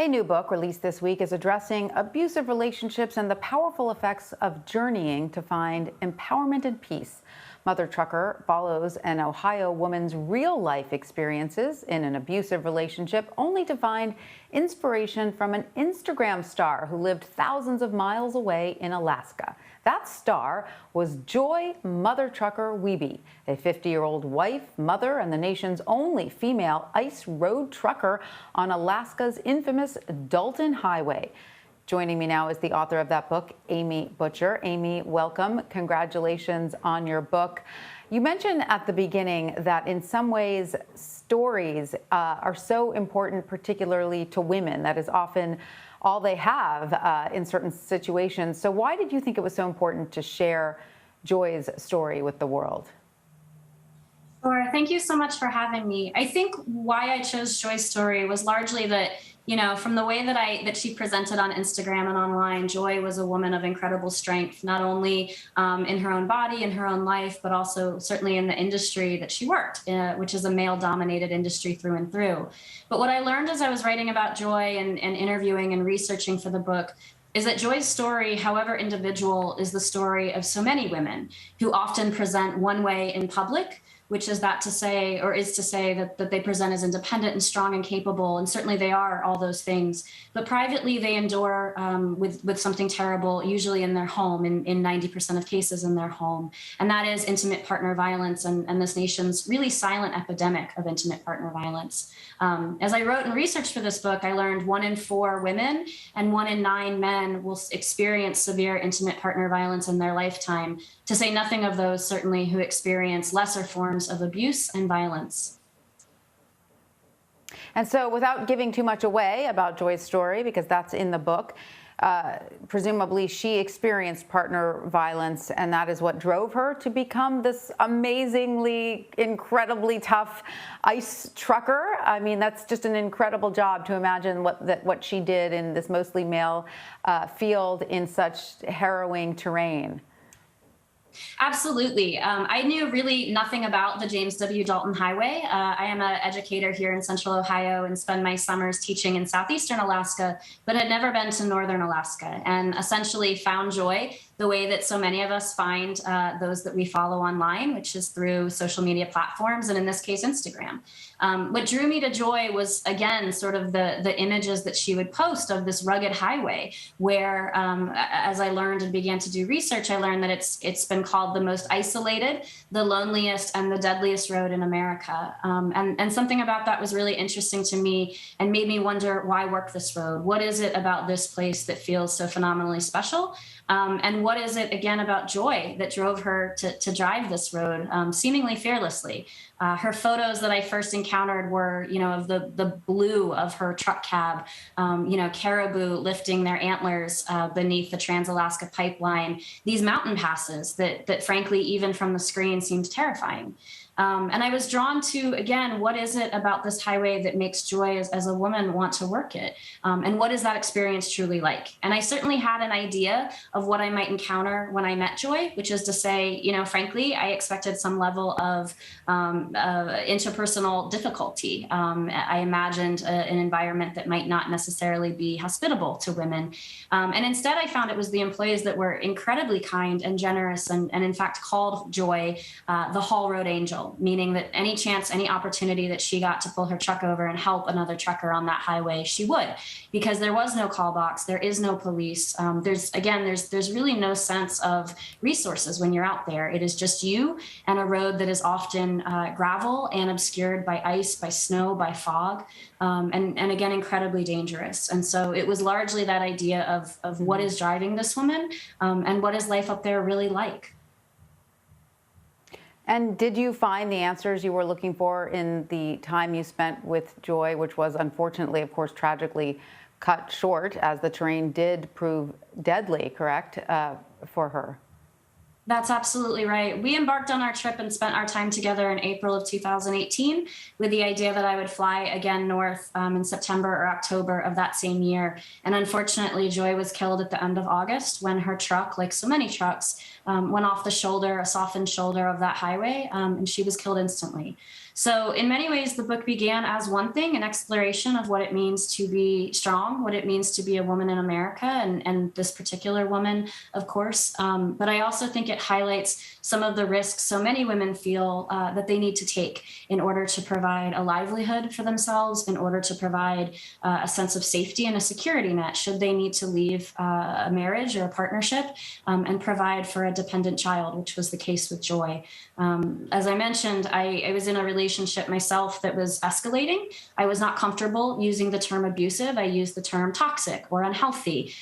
A new book released this week is addressing abusive relationships and the powerful effects of journeying to find empowerment and peace. Mothertrucker follows an Ohio woman's real-life experiences in an abusive relationship, only to find inspiration from an Instagram star who lived thousands of miles away in Alaska. That star was Joy Mothertrucker Wiebe, a 50-year-old wife, mother, and the nation's only female ice road trucker on Alaska's infamous Dalton Highway. Joining me now is the author of that book, Amy Butcher. Amy, welcome. Congratulations on your book. You mentioned at the beginning that in some ways stories are so important, particularly to women. That is often all they have in certain situations. So why did you think it was so important to share Joy's story with the world? Sure. Thank you so much for having me. I think why I chose Joy's story was largely that, from the way that she presented on Instagram and online, Joy was a woman of incredible strength, not only in her own body, in her own life, but also certainly in the industry that she worked, which is a male-dominated industry through and through. But what I learned as I was writing about Joy and interviewing and researching for the book is that Joy's story, however individual, is the story of so many women who often present one way in public, which is to say that they present as independent and strong and capable, and certainly they are all those things. But privately, they endure with something terrible, usually in their home, in 90% of cases in their home, and that is intimate partner violence and this nation's really silent epidemic of intimate partner violence. As I wrote and researched for this book, I learned 1 in 4 women and 1 in 9 men will experience severe intimate partner violence in their lifetime, to say nothing of those certainly who experience lesser forms of abuse and violence. And so without giving too much away about Joy's story, because that's in the book, presumably she experienced partner violence, and that is what drove her to become this amazingly, incredibly tough ice trucker. I mean, that's just an incredible job to imagine what she did in this mostly male field in such harrowing terrain. Absolutely. I knew really nothing about the James W. Dalton Highway. I am an educator here in Central Ohio and spend my summers teaching in Southeastern Alaska, but had never been to Northern Alaska, and essentially found Joy the way that so many of us find those that we follow online, which is through social media platforms, and in this case, Instagram. What drew me to Joy was, again, sort of the images that she would post of this rugged highway where, as I learned and began to do research, I learned that it's been called the most isolated, the loneliest, and the deadliest road in America. And something about that was really interesting to me and made me wonder, why work this road? What is it about this place that feels so phenomenally special? And what is it, again, about Joy that drove her to drive this road seemingly fearlessly? Her photos that I first encountered were, of the blue of her truck cab, caribou lifting their antlers beneath the Trans-Alaska Pipeline, these mountain passes that frankly, even from the screen, seemed terrifying. And I was drawn to, again, what is it about this highway that makes Joy as a woman want to work it? And what is that experience truly like? And I certainly had an idea of what I might encounter when I met Joy, which is to say, frankly, I expected some level of interpersonal difficulty. I imagined an environment that might not necessarily be hospitable to women. And instead, I found it was the employees that were incredibly kind and generous and in fact, called Joy the Haul Road Angel, meaning that any chance, any opportunity that she got to pull her truck over and help another trucker on that highway, she would, because there was no call box, there is no police. There's really no sense of resources when you're out there. It is just you and a road that is often gravel and obscured by ice, by snow, by fog, and again, incredibly dangerous. And so it was largely that idea of what is driving this woman and what is life up there really like. And did you find the answers you were looking for in the time you spent with Joy, which was unfortunately, of course, tragically cut short as the terrain did prove deadly, correct, for her? That's absolutely right. We embarked on our trip and spent our time together in April of 2018 with the idea that I would fly again north in September or October of that same year. And unfortunately, Joy was killed at the end of August when her truck, like so many trucks, went off the shoulder, a softened shoulder of that highway, and she was killed instantly. So in many ways, the book began as one thing, an exploration of what it means to be strong, what it means to be a woman in America, and this particular woman, of course. But I also think it highlights some of the risks so many women feel that they need to take in order to provide a livelihood for themselves, in order to provide a sense of safety and a security net should they need to leave a marriage or a partnership, and provide for a dependent child, which was the case with Joy. As I mentioned, I was in a relationship myself that was escalating. I was not comfortable using the term abusive. I used the term toxic or unhealthy,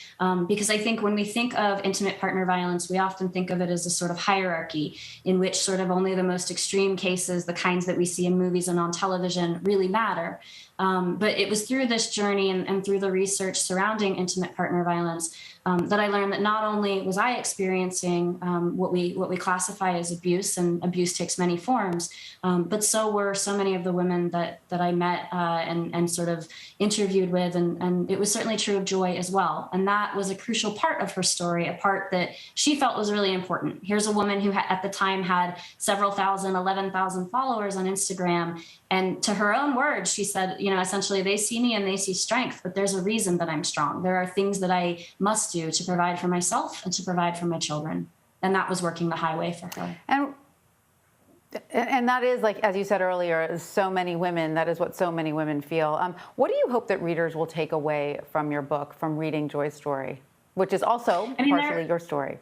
because I think when we think of intimate partner violence, we often think of it as a sort of hierarchy in which sort of only the most extreme cases, the kinds that we see in movies and on television, really matter. But it was through this journey and through the research surrounding intimate partner violence that I learned that not only was I experiencing what we classify as abuse, and abuse takes many forms, but so were so many of the women that I met and sort of interviewed with, and it was certainly true of Joy as well. And that was a crucial part of her story, a part that she felt was really important. Here's a woman who at the time had several thousand, 11,000 followers on Instagram. And to her own words, she said, essentially, they see me and they see strength, but there's a reason that I'm strong. There are things that I must do to provide for myself and to provide for my children. And that was working the highway for her. And that is, like, as you said earlier, so many women, that is what so many women feel. What do you hope that readers will take away from your book, from reading Joy's story, which is also partially your story?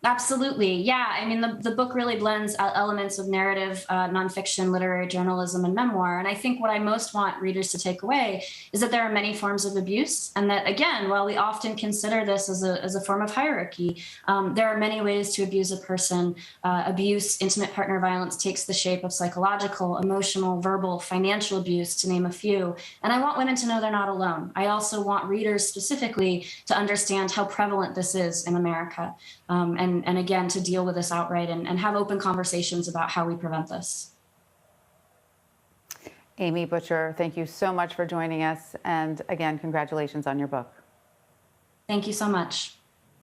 Absolutely. Yeah. I mean, the book really blends elements of narrative, nonfiction, literary journalism, and memoir. And I think what I most want readers to take away is that there are many forms of abuse. And that, again, while we often consider this as a form of hierarchy, there are many ways to abuse a person. Abuse, intimate partner violence, takes the shape of psychological, emotional, verbal, financial abuse, to name a few. And I want women to know they're not alone. I also want readers specifically to understand how prevalent this is in America. And again, to deal with this outright and have open conversations about how we prevent this. Amy Butcher, thank you so much for joining us. And again, congratulations on your book. Thank you so much.